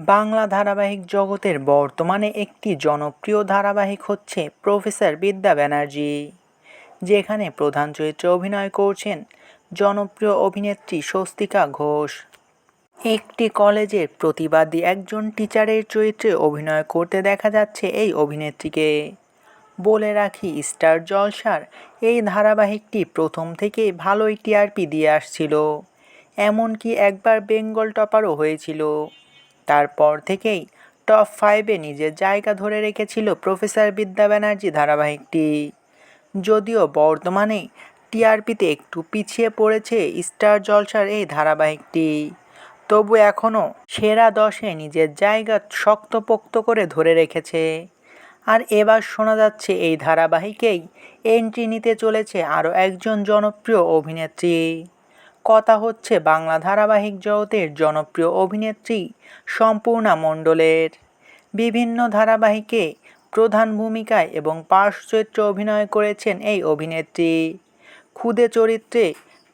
বাংলা ধারাবাহিক জগতের বর্তমানে একটি জনপ্রিয় ধারাবাহিক হচ্ছে প্রফেসর বিদ্যা ব্যানার্জি, যেখানে প্রধান চরিত্রে অভিনয় করছেন জনপ্রিয় অভিনেত্রী স্বস্তিকা ঘোষ। একটি কলেজের প্রতিবাদী একজন টিচারের চরিত্রে অভিনয় করতে দেখা যাচ্ছে এই অভিনেত্রীকে। বলে রাখি, স্টার জলসার এই ধারাবাহিকটি প্রথম থেকেই ভালোই টিআরপি দিয়ে আসছিল, এমনকি একবার বেঙ্গল টপারও হয়েছিল। তারপর থেকেই টপ 5-এ নিজের জায়গা ধরে রেখেছিল প্রফেসর বিদ্যা ব্যানার্জি ধারাবাহিকটি। যদিও বর্তমানে টিআরপিতে একটু পিছিয়ে পড়েছে স্টার জলসার এই ধারাবাহিকটি, তবু এখনও সেরা 10-এ নিজের জায়গা শক্তপোক্ত করে ধরে রেখেছে। আর এবার শোনা যাচ্ছে এই ধারাবাহিকেই এন্ট্রি নিতে চলেছে আরও একজন জনপ্রিয় অভিনেত্রী। কথা হচ্ছে বাংলা ধারাবাহিক জগতের জনপ্রিয় অভিনেত্রী সম্পূর্ণা মণ্ডলের। বিভিন্ন ধারাবাহিকে প্রধান ভূমিকায় এবং পার্শ্ব চরিত্রে অভিনয় করেছেন এই অভিনেত্রী। খুদে চরিত্রে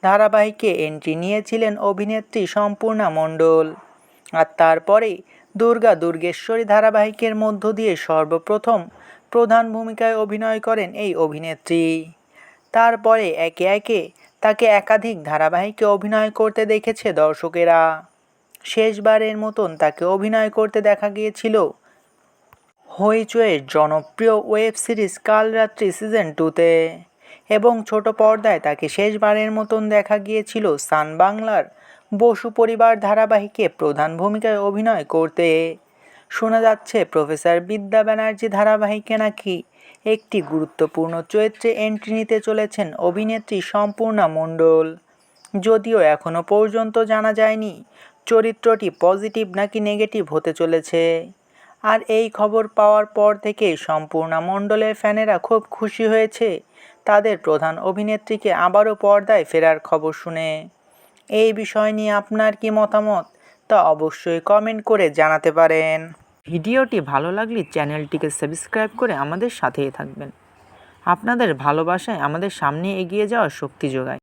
ধারাবাহিকে এন্ট্রি নিয়েছিলেন অভিনেত্রী সম্পূর্ণা মণ্ডল। আর তারপরে দুর্গা দুর্গেশ্বরী ধারাবাহিকের মধ্য দিয়ে সর্বপ্রথম প্রধান ভূমিকায় অভিনয় করেন এই অভিনেত্রী। তারপরে একে একে তাকে একাধিক ধারাবাহিকে অভিনয় করতে দেখেছে দর্শকেরা। শেষবারের মতন তাকে অভিনয় করতে দেখা গিয়েছিল হইচইয়ের জনপ্রিয় ওয়েব সিরিজ কালরাত্রি সিজন 2-তে, এবং ছোট পর্দায় তাকে শেষবারের মতন দেখা গিয়েছিল সান বাংলার বসু পরিবার ধারাবাহিকে প্রধান ভূমিকায় অভিনয় করতে। শোনা যাচ্ছে প্রফেসর বিদ্যা ব্যানার্জি ধারাবাহিকে নাকি একটি গুরুত্বপূর্ণ চরিত্রে এন্ট্রি নিতে চলেছেন অভিনেত্রী সম্পূর্ণা মণ্ডল। যদিও এখনও পর্যন্ত জানা যায়নি চরিত্রটি পজিটিভ নাকি নেগেটিভ হতে চলেছে। আর এই খবর পাওয়ার পর থেকেই সম্পূর্ণা মণ্ডলের ফ্যানেরা খুব খুশি হয়েছে তাদের প্রধান অভিনেত্রীকে আবারও পর্দায় ফেরার খবর শুনে। এই বিষয় নিয়ে আপনার কি মতামত, তা অবশ্যই কমেন্ট করে জানাতে পারেন। ভিডিওটি ভালো লাগলে চ্যানেলটিকে সাবস্ক্রাইব করে আমাদের সাথেই থাকবেন। আপনাদের ভালোবাসায় আমাদের সামনে এগিয়ে যাওয়ার শক্তি যোগায়।